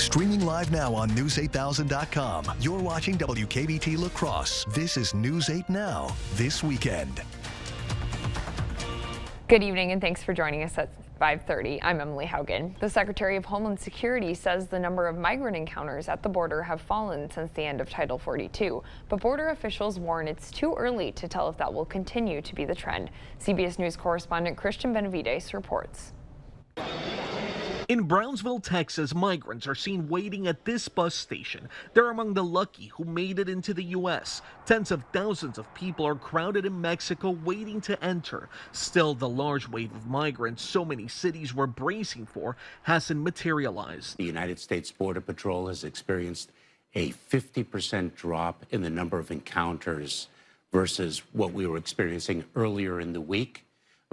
Streaming live now on News8000.com. You're watching WKBT La Crosse. This is News 8 Now, this weekend. Good evening and thanks for joining us at 5:30. I'm Emily Haugen. The Secretary of Homeland Security says the number of migrant encounters at the border have fallen since the end of Title 42, but border officials warn it's too early to tell if that will continue to be the trend. CBS News correspondent Christian Benavides reports. In Brownsville, Texas, migrants are seen waiting at this bus station. They're among the lucky who made it into the U.S. Tens of thousands of people are crowded in Mexico waiting to enter. Still, the large wave of migrants so many cities were bracing for hasn't materialized. The United States Border Patrol has experienced a 50% drop in the number of encounters versus what we were experiencing earlier in the week,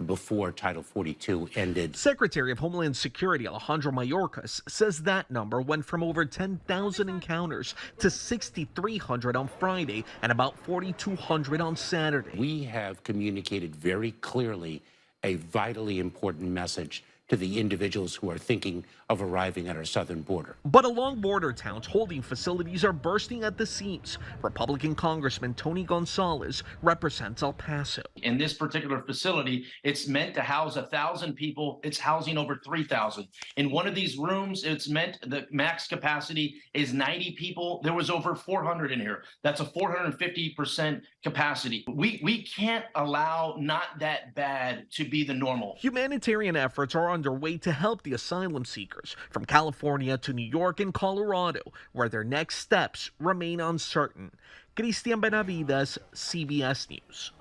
before Title 42 ended. Secretary of Homeland Security Alejandro Mayorkas says that number went from over 10,000 encounters to 6,300 on Friday and about 4,200 on Saturday. We have communicated very clearly a vitally important message to the individuals who are thinking of arriving at our southern border. But along border towns, holding facilities are bursting at the seams. Republican Congressman Tony Gonzalez represents El Paso. In this particular facility, it's meant to house 1,000 people. It's housing over 3,000. In one of these rooms, it's meant the max capacity is 90 people. There was over 400 in here. That's a 450% capacity. We can't allow not that bad to be the normal. Humanitarian efforts are underway to help the asylum seekers from California to New York and Colorado, where their next steps remain uncertain. Christian Benavides, CBS News.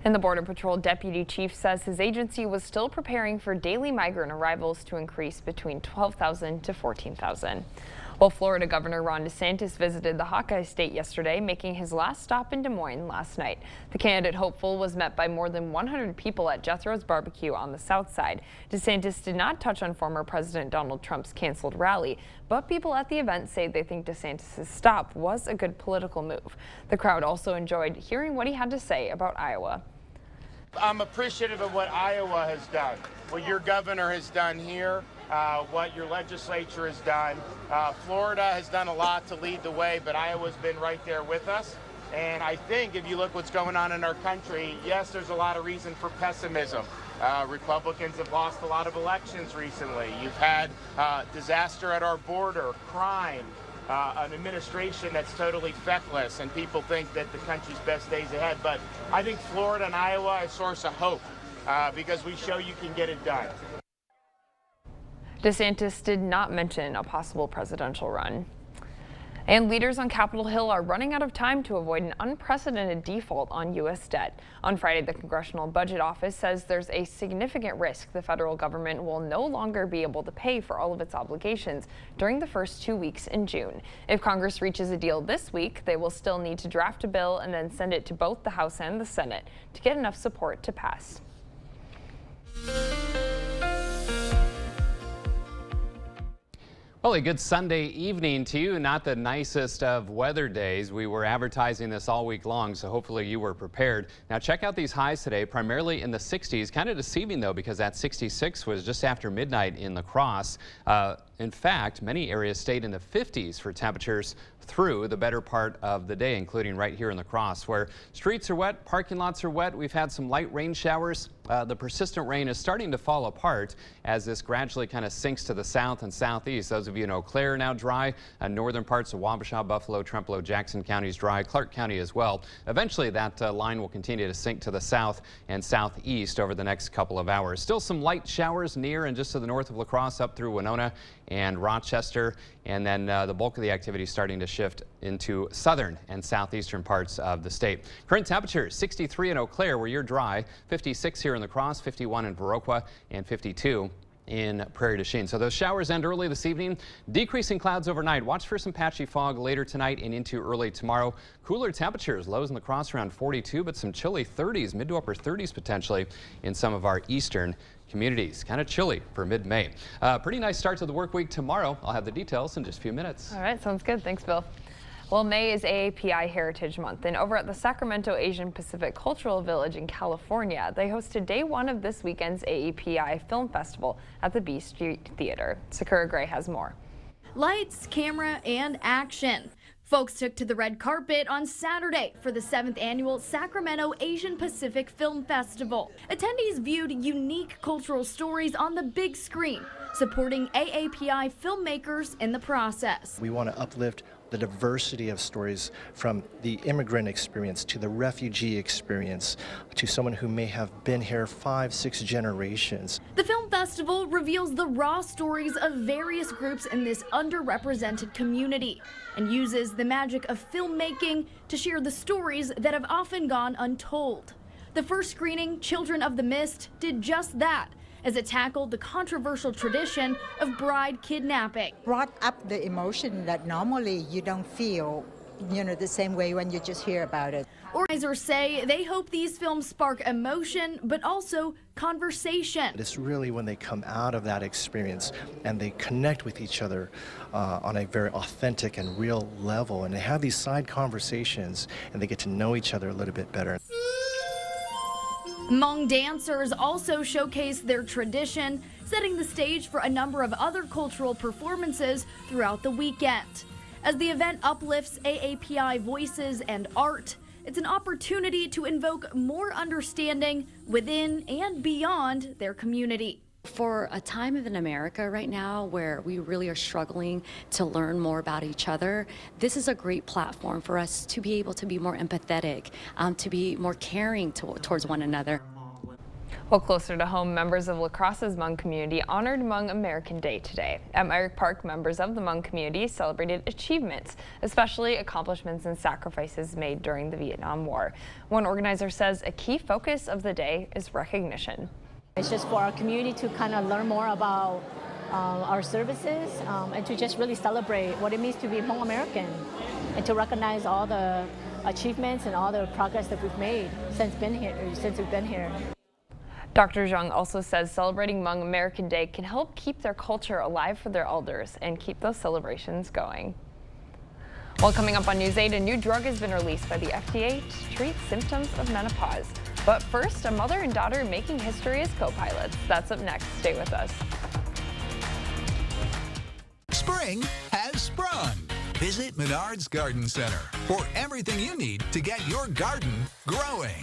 And the Border Patrol deputy chief says his agency was still preparing for daily migrant arrivals to increase between 12,000 to 14,000. Well, Florida Governor Ron DeSantis visited the Hawkeye State yesterday, making his last stop in Des Moines last night. The candidate hopeful was met by more than 100 people at Jethro's Barbecue on the south side. DeSantis did not touch on former President Donald Trump's canceled rally, but people at the event say they think DeSantis' stop was a good political move. The crowd also enjoyed hearing what he had to say about Iowa. I'm appreciative of what Iowa has done, what your governor has done here, what your legislature has done. Florida has done a lot to lead the way, but Iowa's been right there with us. And I think if you look what's going on in our country, yes, there's a lot of reason for pessimism. Republicans have lost a lot of elections recently. You've had disaster at our border, crime, an administration that's totally feckless, and people think that the country's best days ahead. But I think Florida and Iowa are a source of hope because we show you can get it done. DeSantis did not mention a possible presidential run. And leaders on Capitol Hill are running out of time to avoid an unprecedented default on U.S. debt. On Friday, the Congressional Budget Office says there's a significant risk the federal government will no longer be able to pay for all of its obligations during the first 2 weeks in June. If Congress reaches a deal this week, they will still need to draft a bill and then send it to both the House and the Senate to get enough support to pass. Well, a good Sunday evening to you. Not the nicest of weather days. We were advertising this all week long, so hopefully you were prepared. Now check out these highs today, primarily in the 60s. Kind of deceiving though, because that 66 was just after midnight in La Crosse. In fact, many areas stayed in the 50s for temperatures through the better part of the day, including right here in La Crosse, where streets are wet, parking lots are wet. We've had some light rain showers. The persistent rain is starting to fall apart as this gradually kind of sinks to the south and southeast. Those of you in Eau Claire are now dry. Northern parts of Wabasha, Buffalo, Trempealeau, Jackson counties dry. Clark County as well. Eventually, that line will continue to sink to the south and southeast over the next couple of hours. Still some light showers near and just to the north of La Crosse up through Winona and Rochester, and then the bulk of the activity starting to shift into southern and southeastern parts of the state. Current temperatures 63 in Eau Claire where you're dry, 56 here in La Crosse, 51 in Viroqua, and 52 in Prairie du Chien. So those showers end early this evening. Decreasing clouds overnight. Watch for some patchy fog later tonight and into early tomorrow. Cooler temperatures, lows in La Crosse around 42, but some chilly 30s, mid to upper 30s potentially in some of our eastern communities. Kind of chilly for mid-May. Pretty nice start to the work week tomorrow. I'll have the details in just a few minutes. All right, sounds good. Thanks, Bill. Well, May is AAPI Heritage Month, and over at the Sacramento Asian Pacific Cultural Village in California, they hosted day one of this weekend's AAPI Film Festival at the B Street Theater. Sakura Gray has more. Lights, camera, and action. Folks took to the red carpet on Saturday for the 7th annual Sacramento Asian Pacific Film Festival. Attendees viewed unique cultural stories on the big screen, supporting AAPI filmmakers in the process. We want to uplift the diversity of stories, from the immigrant experience to the refugee experience to someone who may have been here 5-6 generations. The film festival reveals the raw stories of various groups in this underrepresented community and uses the magic of filmmaking to share the stories that have often gone untold. The first screening, Children of the Mist, did just that, as it tackled the controversial tradition of bride kidnapping. Brought up the emotion that normally you don't feel, the same way when you just hear about it. Organizers say they hope these films spark emotion, but also conversation. It's really when they come out of that experience and they connect with each other on a very authentic and real level, and they have these side conversations and they get to know each other a little bit better. Hmong dancers also showcase their tradition, setting the stage for a number of other cultural performances throughout the weekend. As the event uplifts AAPI voices and art, it's an opportunity to invoke more understanding within and beyond their community. For a time in America right now where we really are struggling to learn more about each other, this is a great platform for us to be able to be more empathetic, to be more caring towards one another. Well, closer to home, members of La Crosse's Hmong community honored Hmong American Day today. At Myrick Park, members of the Hmong community celebrated achievements, especially accomplishments and sacrifices made during the Vietnam War. One organizer says a key focus of the day is recognition. It's just for our community to kind of learn more about our services and to just really celebrate what it means to be Hmong American and to recognize all the achievements and all the progress that we've made since we've been here. Dr. Zhang also says celebrating Hmong American Day can help keep their culture alive for their elders and keep those celebrations going. Well, coming up on News 8, a new drug has been released by the FDA to treat symptoms of menopause. But first, a mother and daughter making history as co-pilots. That's up next. Stay with us. Spring has sprung. Visit Menards Garden Center for everything you need to get your garden growing.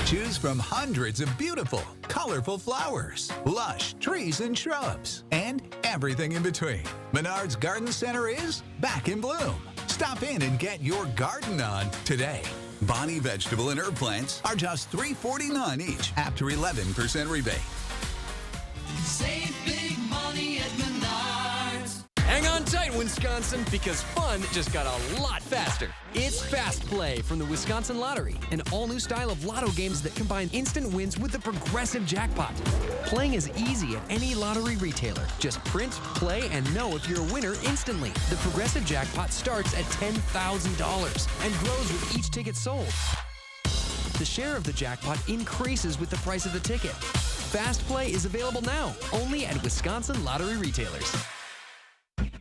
Choose from hundreds of beautiful, colorful flowers, lush trees and shrubs, and everything in between. Menards Garden Center is back in bloom. Stop in and get your garden on today. Bonnie vegetable and herb plants are just $3.49 each after 11% rebate. Save big money at Menards. Hang on tight, Wisconsin, because fun just got a lot faster. It's Fast Play from the Wisconsin Lottery, an all-new style of lotto games that combine instant wins with the progressive jackpot. Playing is easy at any lottery retailer. Just print, play, and know if you're a winner instantly. The progressive jackpot starts at $10,000 and grows with each ticket sold. The share of the jackpot increases with the price of the ticket. Fast Play is available now, only at Wisconsin Lottery retailers.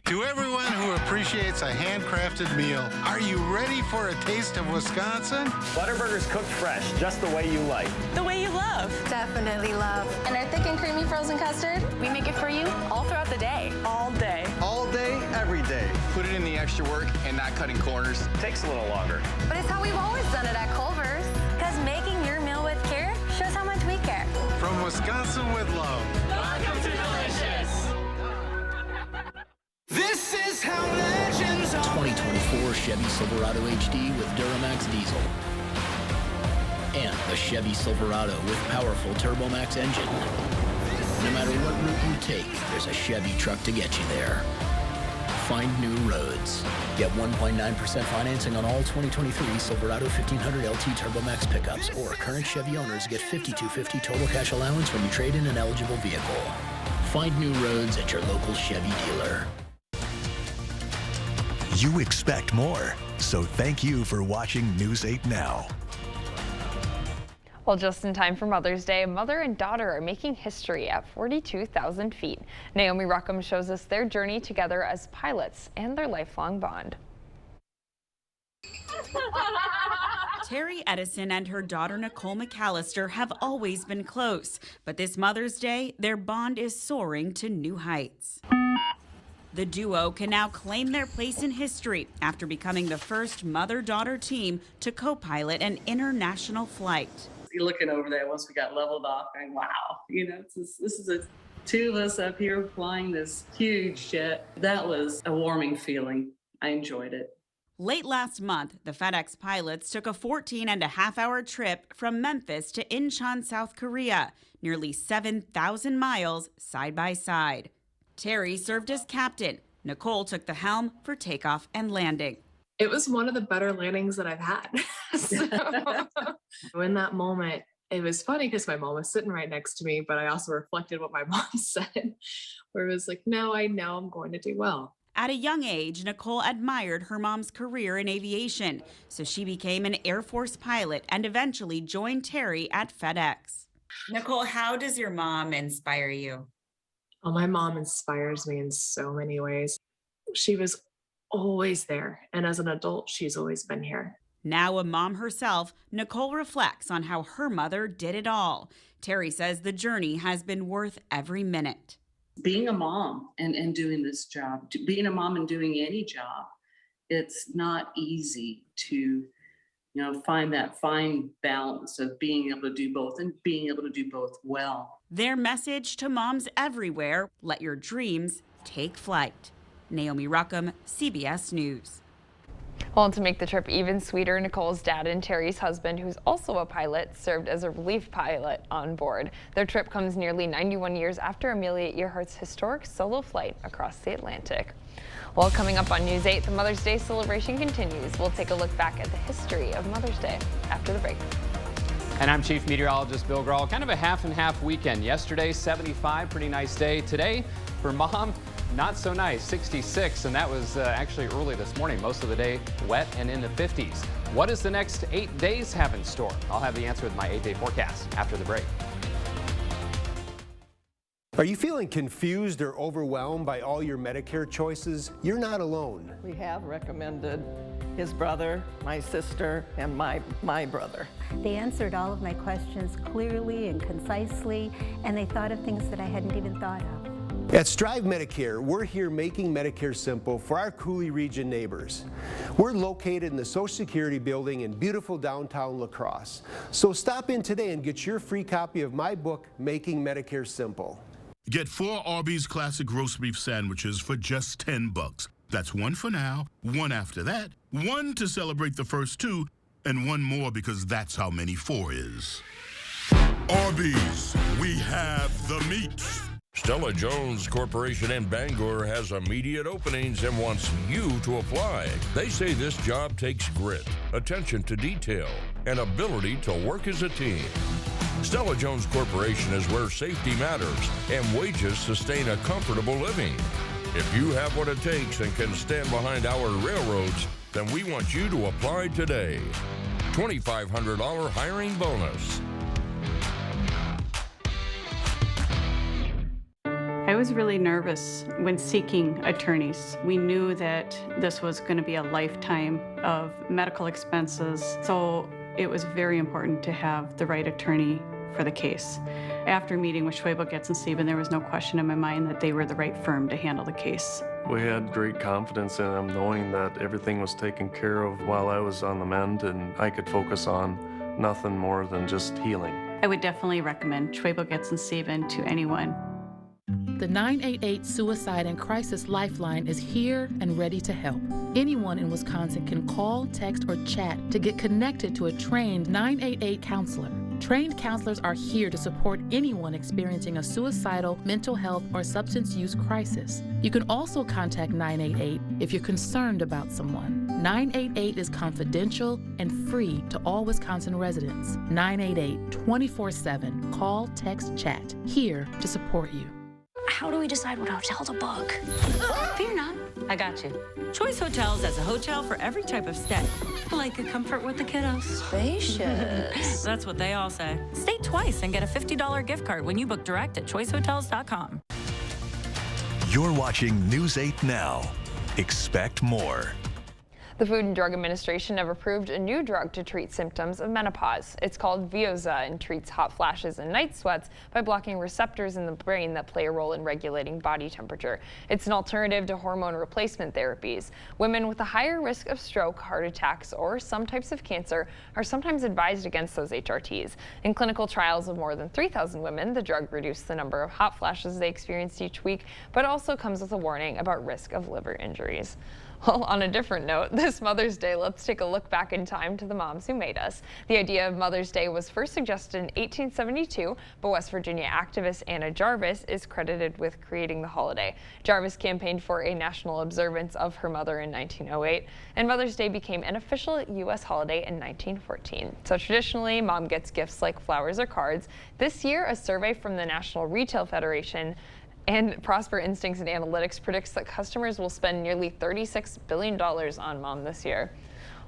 To everyone who appreciates a handcrafted meal, are you ready for a taste of Wisconsin? Butterburger's cooked fresh, just the way you like. The way you love. Definitely love. And our thick and creamy frozen custard, we make it for you all throughout the day. All day. All day, every day. Put it in the extra work and not cutting corners. Takes a little longer. But it's how we've always done it at Culver's. Because making your meal with care shows how much we care. From Wisconsin with love. Welcome to Delicious. This is how legends are. 2024 Chevy Silverado HD with Duramax diesel. And the Chevy Silverado with powerful TurboMax engine. No matter what route you take, there's a Chevy truck to get you there. Find new roads. Get 1.9% financing on all 2023 Silverado 1500 LT TurboMax pickups, or current Chevy owners get $5,250 total cash allowance when you trade in an eligible vehicle. Find new roads at your local Chevy dealer. You expect more, so thank you for watching News 8 Now. Well, just in time for Mother's Day, a mother and daughter are making history at 42,000 feet. Naomi Ruckham shows us their journey together as pilots and their lifelong bond. Terry Edison and her daughter Nicole McAllister have always been close, but this Mother's Day, their bond is soaring to new heights. The duo can now claim their place in history after becoming the first mother-daughter team to co-pilot an international flight. Looking over there once we got leveled off, going, wow, this is two of us up here flying this huge jet. That was a warming feeling. I enjoyed it. Late last month, the FedEx pilots took a 14-and-a-half-hour trip from Memphis to Incheon, South Korea, nearly 7,000 miles side by side. Terry served as captain. Nicole took the helm for takeoff and landing. It was one of the better landings that I've had. So in that moment, it was funny because my mom was sitting right next to me, but I also reflected what my mom said, where it was like, no, I know I'm going to do well. At a young age, Nicole admired her mom's career in aviation, so she became an Air Force pilot and eventually joined Terry at FedEx. Nicole, how does your mom inspire you? Oh, my mom inspires me in so many ways. She was always there, and as an adult, she's always been here. Now a mom herself, Nicole reflects on how her mother did it all. Terry says the journey has been worth every minute. Being a mom and doing this job, being a mom and doing any job, it's not easy to, find that fine balance of being able to do both and being able to do both well. Their message to moms everywhere: let your dreams take flight. Naomi Ruckham, CBS News. Well, to make the trip even sweeter, Nicole's dad and Terry's husband, who's also a pilot, served as a relief pilot on board. Their trip comes nearly 91 years after Amelia Earhart's historic solo flight across the Atlantic. Well, coming up on News 8, the Mother's Day celebration continues. We'll take a look back at the history of Mother's Day after the break. And I'm Chief Meteorologist Bill Grahl. Kind of a half and half weekend. Yesterday, 75, pretty nice day. Today, for Mom, not so nice, 66, and that was actually early this morning. Most of the day wet and in the 50s. What does the next 8 days have in store? I'll have the answer with my 8-day forecast after the break. Are you feeling confused or overwhelmed by all your Medicare choices? You're not alone. We have recommended his brother, my sister, and my brother. They answered all of my questions clearly and concisely, and they thought of things that I hadn't even thought of. At Strive Medicare, we're here making Medicare simple for our Coulee region neighbors. We're located in the Social Security building in beautiful downtown La Crosse. So stop in today and get your free copy of my book, Making Medicare Simple. Get 4 Arby's classic roast beef sandwiches for just $10. That's one for now, one after that, one to celebrate the first 2, and one more because that's how many 4 is. Arby's, we have the meat. Stella Jones Corporation in Bangor has immediate openings and wants you to apply. They say this job takes grit, attention to detail, and ability to work as a team. Stella Jones Corporation is where safety matters and wages sustain a comfortable living. If you have what it takes and can stand behind our railroads, then we want you to apply today. $2,500 hiring bonus. I was really nervous when seeking attorneys. We knew that this was going to be a lifetime of medical expenses, so it was very important to have the right attorney for the case. After meeting with Schwebel, Getz & Sieben, there was no question in my mind that they were the right firm to handle the case. We had great confidence in them, knowing that everything was taken care of while I was on the mend and I could focus on nothing more than just healing. I would definitely recommend Schwebel, Getz & Sieben to anyone. The 988 Suicide and Crisis Lifeline is here and ready to help. Anyone in Wisconsin can call, text, or chat to get connected to a trained 988 counselor. Trained counselors are here to support anyone experiencing a suicidal, mental health, or substance use crisis. You can also contact 988 if you're concerned about someone. 988 is confidential and free to all Wisconsin residents. 988 24/7. Call, text, chat. Here to support you. How do we decide what hotel to book? Fear not, I got you. Choice Hotels has a hotel for every type of stay. Like a comfort with the kiddos. Spacious. That's what they all say. Stay twice and get a $50 gift card when you book direct at choicehotels.com. You're watching News 8 Now. Expect more. The Food and Drug Administration have approved a new drug to treat symptoms of menopause. It's called Veozah and treats hot flashes and night sweats by blocking receptors in the brain that play a role in regulating body temperature. It's an alternative to hormone replacement therapies. Women with a higher risk of stroke, heart attacks, or some types of cancer are sometimes advised against those HRTs. In clinical trials of more than 3,000 women, the drug reduced the number of hot flashes they experienced each week, but also comes with a warning about risk of liver injuries. Well, on a different note, this Mother's Day, let's take a look back in time to the moms who made us. The idea of Mother's Day was first suggested in 1872, but West Virginia activist Anna Jarvis is credited with creating the holiday. Jarvis campaigned for a national observance of her mother in 1908, and Mother's Day became an official U.S. holiday in 1914. So traditionally, mom gets gifts like flowers or cards. This year, a survey from the National Retail Federation and Prosper Instincts and Analytics predicts that customers will spend nearly $36 billion on mom this year.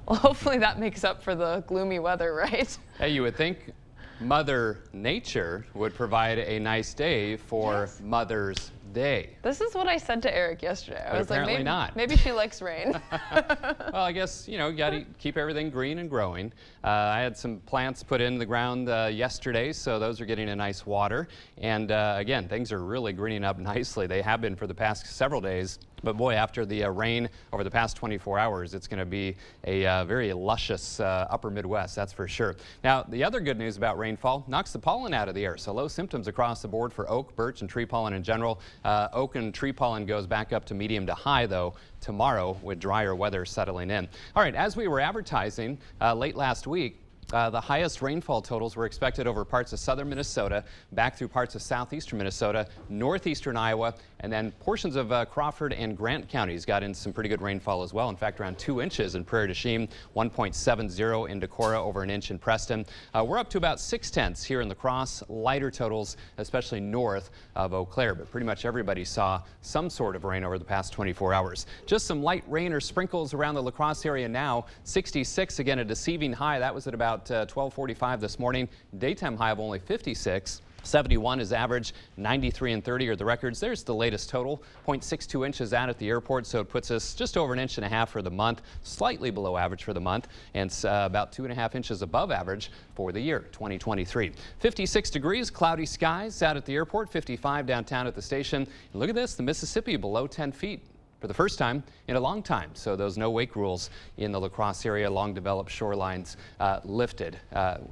Well, hopefully that makes up for the gloomy weather, right? Hey, you would think Mother Nature would provide a nice day for Mother's Day. This is what I said to Eric yesterday. I was like, maybe she likes rain. Well, I guess, you got to keep everything green and growing. I had some plants put in the ground yesterday, so those are getting a nice water. And again, things are really greening up nicely. They have been for the past several days. But boy, after the rain over the past 24 hours, it's going to be a very luscious upper Midwest, that's for sure. Now, the other good news about rainfall knocks the pollen out of the air. So low symptoms across the board for oak, birch, and tree pollen in general. Oak and tree pollen goes back up to medium to high, though, tomorrow with drier weather settling in. All right, as we were advertising late last week, the highest rainfall totals were expected over parts of southern Minnesota, back through parts of southeastern Minnesota, northeastern Iowa, and then portions of Crawford and Grant counties got in some pretty good rainfall as well. In fact, around 2 inches in Prairie du Chien, 1.70 in Decorah, over an inch in Preston. We're up to about 0.6 here in La Crosse. Lighter totals, especially north of Eau Claire, but pretty much everybody saw some sort of rain over the past 24 hours. Just some light rain or sprinkles around the La Crosse area now. 66, again, a deceiving high. That was at about 12:45 this morning. Daytime high of only 56. 71 is average, 93 and 30 are the records. There's the latest total, 0.62 inches out at the airport, so it puts us just over 1.5 inches for the month, slightly below average for the month, and about 2.5 inches above average for the year 2023. 56 degrees, cloudy skies out at the airport, 55 downtown at the station. And look at this, the Mississippi below 10 feet. For the first time in a long time. So those no wake rules in the La Crosse area along developed shorelines lifted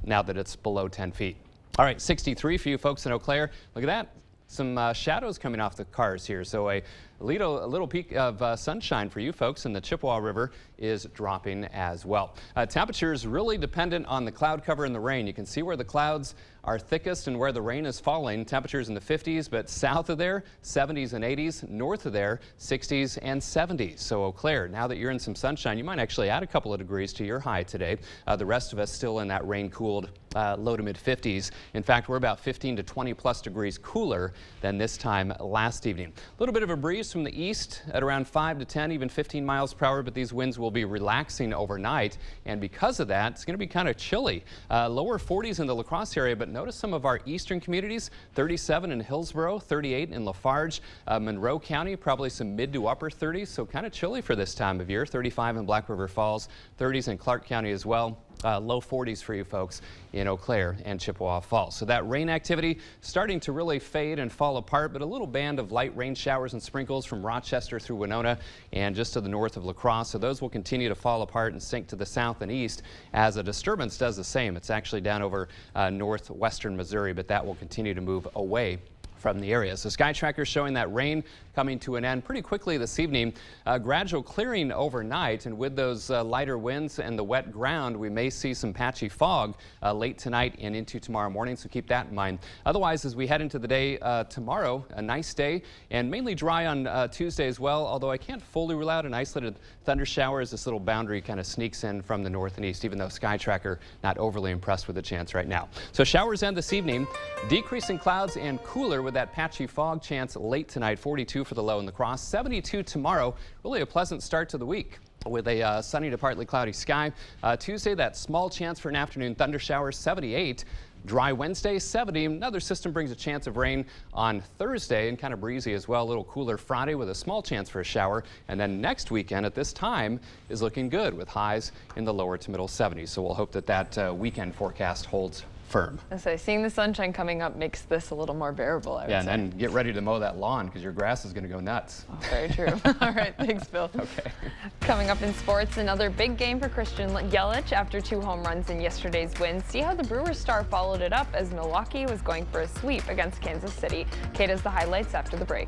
now that it's below 10 feet. All right, 63 for you folks in Eau Claire. Look at that. Some shadows coming off the cars here. So a little peak of sunshine for you folks, and the Chippewa River is dropping as well. Temperatures really dependent on the cloud cover and the rain. You can see where the clouds are thickest and where the rain is falling. Temperatures in the 50s, but south of there, 70s and 80s. North of there, 60s and 70s. So Eau Claire, now that you're in some sunshine, you might actually add a couple of degrees to your high today. The rest of us still in that rain-cooled low to mid 50s. In fact, we're about 15 to 20 plus degrees cooler than this time last evening. A little bit of a breeze from the east at around 5 to 10, even 15 miles per hour, but these winds will be relaxing overnight. And because of that, it's going to be kind of chilly. Lower 40s in the La Crosse area, but notice some of our eastern communities, 37 in Hillsborough, 38 in Lafarge, Monroe County, probably some mid to upper 30s, so kind of chilly for this time of year. 35 in Black River Falls, 30s in Clark County as well. Low 40s for you folks in Eau Claire and Chippewa Falls. So that rain activity starting to really fade and fall apart, but a little band of light rain showers and sprinkles from Rochester through Winona and just to the north of La Crosse. So those will continue to fall apart and sink to the south and east as a disturbance does the same. It's actually down over northwestern Missouri, but that will continue to move away from the area. So Sky Tracker showing that rain coming to an end pretty quickly this evening. Gradual clearing overnight, and with those lighter winds and the wet ground, we may see some patchy fog late tonight and into tomorrow morning, so keep that in mind. Otherwise, as we head into the day tomorrow, a nice day and mainly dry on Tuesday as well, although I can't fully rule out an isolated thunder shower as this little boundary kind of sneaks in from the north and east, even though Sky Tracker not overly impressed with the chance right now. So showers end this evening, decreasing clouds and cooler with that patchy fog chance late tonight. 42 for the low in La Crosse, 72 tomorrow. Really a pleasant start to the week. with a sunny to partly cloudy sky. Tuesday, that small chance for an afternoon thunder shower, 78. Dry Wednesday, 70. Another system brings a chance of rain on Thursday and kind of breezy as well. A little cooler Friday with a small chance for a shower. And then next weekend at this time is looking good with highs in the lower to middle 70s. So we'll hope that that weekend forecast holds firm. So seeing the sunshine coming up makes this a little more bearable, I would say. And then get ready to mow that lawn because your grass is going to go nuts. Oh, very true. All right, thanks, Bill. Okay. Coming up in sports, another big game for Christian Yelich after 2 home runs in yesterday's win. See how the Brewers star followed it up as Milwaukee was going for a sweep against Kansas City. Kate has the highlights after the break.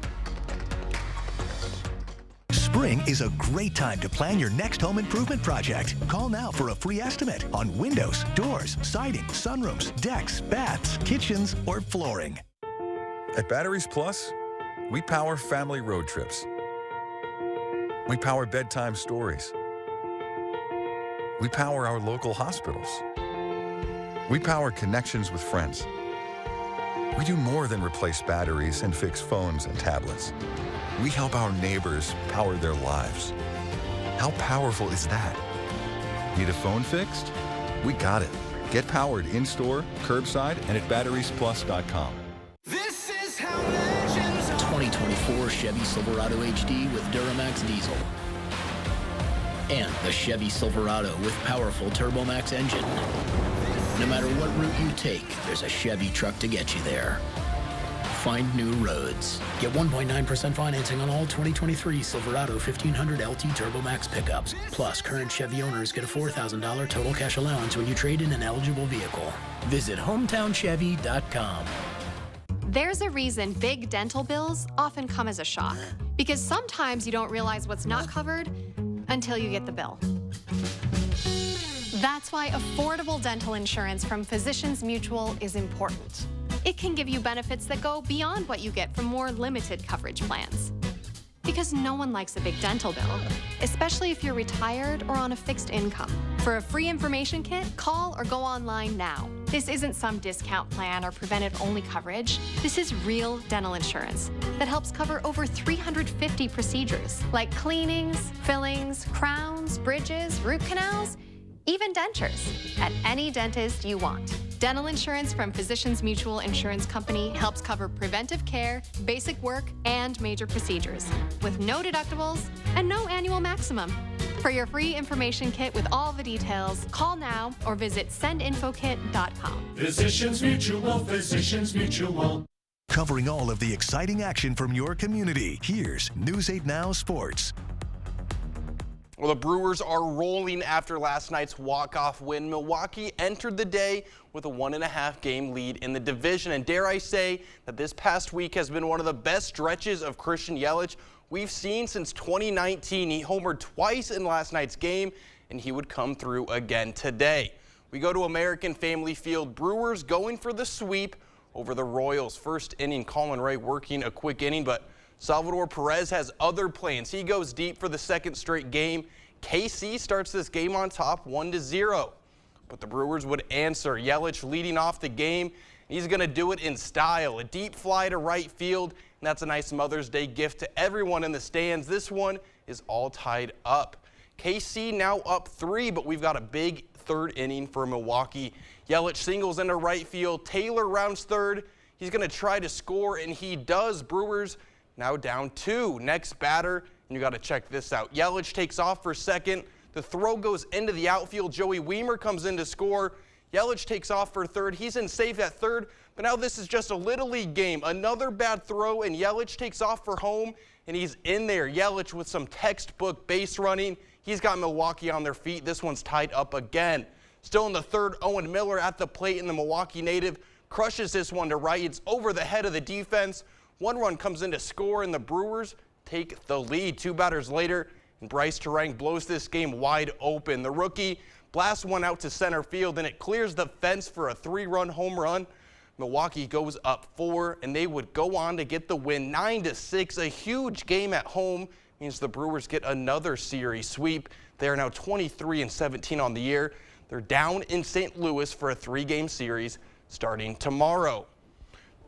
Spring is a great time to plan your next home improvement project. Call now for a free estimate on windows, doors, siding, sunrooms, decks, baths, kitchens, or flooring. At Batteries Plus, we power family road trips. We power bedtime stories. We power our local hospitals. We power connections with friends. We do more than replace batteries and fix phones and tablets. We help our neighbors power their lives. How powerful is that? Need a phone fixed? We got it. Get powered in-store, curbside, and at batteriesplus.com. This is how legends 2024 Chevy Silverado HD with Duramax diesel. And the Chevy Silverado with powerful TurboMax engine. No matter what route you take, there's a Chevy truck to get you there. Find new roads. Get 1.9% financing on all 2023 Silverado 1500 LT TurboMax pickups. Plus, current Chevy owners get a $4,000 total cash allowance when you trade in an eligible vehicle. Visit hometownchevy.com. There's a reason big dental bills often come as a shock. Because sometimes you don't realize what's not covered until you get the bill. That's why affordable dental insurance from Physicians Mutual is important. It can give you benefits that go beyond what you get from more limited coverage plans. Because no one likes a big dental bill, especially if you're retired or on a fixed income. For a free information kit, call or go online now. This isn't some discount plan or preventive-only coverage. This is real dental insurance that helps cover over 350 procedures, like cleanings, fillings, crowns, bridges, root canals, even dentures, at any dentist you want. Dental insurance from Physicians Mutual Insurance Company helps cover preventive care, basic work, and major procedures, with no deductibles and no annual maximum. For your free information kit with all the details, call now or visit sendinfokit.com. Physicians Mutual, Physicians Mutual. Covering all of the exciting action from your community, here's News 8 Now Sports. Well, the Brewers are rolling after last night's walk-off win. Milwaukee entered the day with a 1.5 game lead in the division. And dare I say that this past week has been one of the best stretches of Christian Yelich we've seen since 2019. He homered twice in last night's game, and he would come through again today. We go to American Family Field. Brewers going for the sweep over the Royals. First inning, Colin Ray working a quick inning, but Salvador Perez has other plans. He goes deep for the second straight game. KC starts this game on top 1-0. But the Brewers would answer. Yelich leading off the game. He's going to do it in style. A deep fly to right field, and that's a nice Mother's Day gift to everyone in the stands. This one is all tied up. KC now up 3, but we've got a big third inning for Milwaukee. Yelich singles into right field. Taylor rounds third. He's going to try to score, and he does. Brewers now down 2. Next batter, and you got to check this out. Yelich takes off for second. The throw goes into the outfield. Joey Wiemer comes in to score. Yelich takes off for third. He's in safe at third, but now this is just a Little League game. Another bad throw, and Yelich takes off for home, and he's in there. Yelich with some textbook base running. He's got Milwaukee on their feet. This one's tied up again. Still in the third, Owen Miller at the plate, and the Milwaukee native crushes this one to right. It's over the head of the defense. One run comes in to score, and the Brewers take the lead. 2 batters later, and Bryce Terang blows this game wide open. The rookie blasts one out to center field, and it clears the fence for a 3-run home run. Milwaukee goes up 4, and they would go on to get the win 9-6. A huge game at home means the Brewers get another series sweep. They are now 23-17 on the year. They're down in St. Louis for a 3-game series starting tomorrow.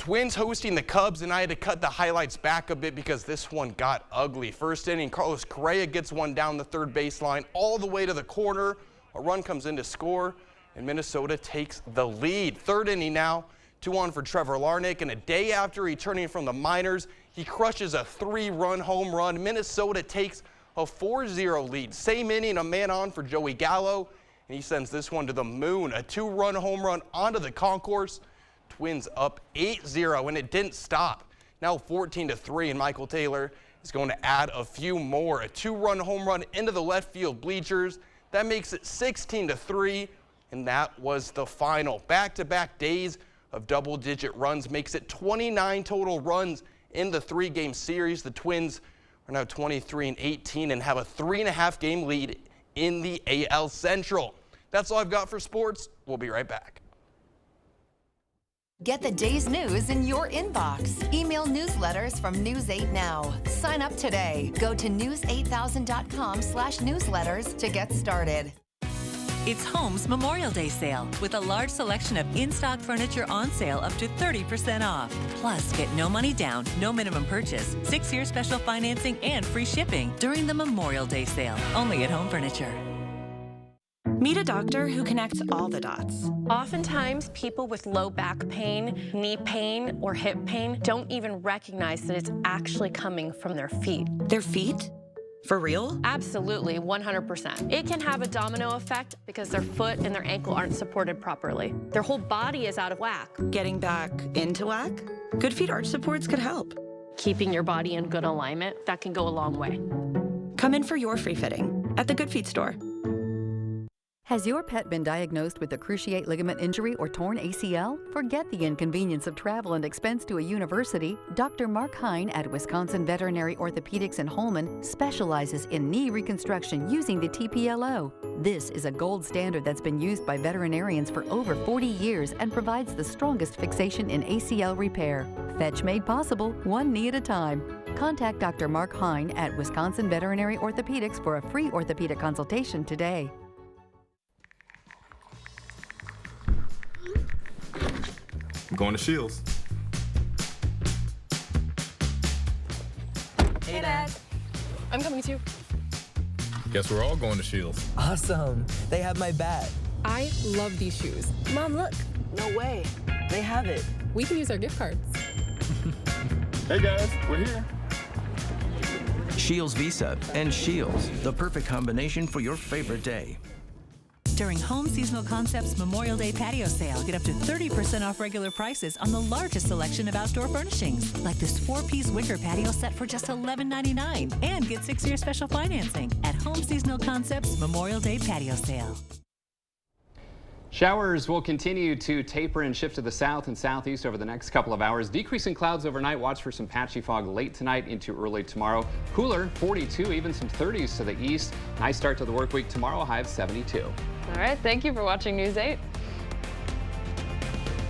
Twins hosting the Cubs, and I had to cut the highlights back a bit because this one got ugly. First inning, Carlos Correa gets one down the third baseline all the way to the corner. A run comes in to score, and Minnesota takes the lead. Third inning now, 2-1 for Trevor Larnach, and a day after returning from the minors, he crushes a 3-run home run. Minnesota takes a 4-0 lead. Same inning, a man on for Joey Gallo, and he sends this one to the moon. A 2-run home run onto the concourse. Twins up 8-0, and it didn't stop. Now 14-3, and Michael Taylor is going to add a few more. A 2-run home run into the left field bleachers. That makes it 16-3, and that was the final. Back-to-back days of double-digit runs makes it 29 total runs in the 3-game series. The Twins are now 23-18 and have a 3.5-game lead in the AL Central. That's all I've got for sports. We'll be right back. Get the day's news in your inbox. Email newsletters from News 8 Now. Sign up today. Go to news8000.com/newsletters to get started. It's Home's Memorial Day sale with a large selection of in-stock furniture on sale up to 30% off. Plus, get no money down, no minimum purchase, 6-year special financing, and free shipping during the Memorial Day sale. Only at Home Furniture. Meet a doctor who connects all the dots. Oftentimes, people with low back pain, knee pain, or hip pain don't even recognize that it's actually coming from their feet. Their feet? For real? Absolutely, 100%. It can have a domino effect because their foot and their ankle aren't supported properly. Their whole body is out of whack. Getting back into whack? Good Feet arch supports could help. Keeping your body in good alignment, that can go a long way. Come in for your free fitting at the Good Feet store. Has your pet been diagnosed with a cruciate ligament injury or torn ACL? Forget the inconvenience of travel and expense to a university. Dr. Mark Hine at Wisconsin Veterinary Orthopedics in Holmen specializes in knee reconstruction using the TPLO. This is a gold standard that's been used by veterinarians for over 40 years and provides the strongest fixation in ACL repair. Fetch made possible, one knee at a time. Contact Dr. Mark Hine at Wisconsin Veterinary Orthopedics for a free orthopedic consultation today. I'm going to Shields. Hey, Dad. I'm coming too. Guess we're all going to Shields. Awesome. They have my bat. I love these shoes. Mom, look. No way. They have it. We can use our gift cards. Hey, guys. We're here. Shields Visa and Shields, the perfect combination for your favorite day. During Home Seasonal Concepts Memorial Day patio sale, get up to 30% off regular prices on the largest selection of outdoor furnishings, like this 4-piece wicker patio set for just $11.99, and get 6-year special financing at Home Seasonal Concepts Memorial Day patio sale. Showers will continue to taper and shift to the south and southeast over the next couple of hours. Decreasing clouds overnight. Watch for some patchy fog late tonight into early tomorrow. Cooler, 42, even some 30s to the east. Nice start to the work week tomorrow, high of 72. All right, thank you for watching News 8.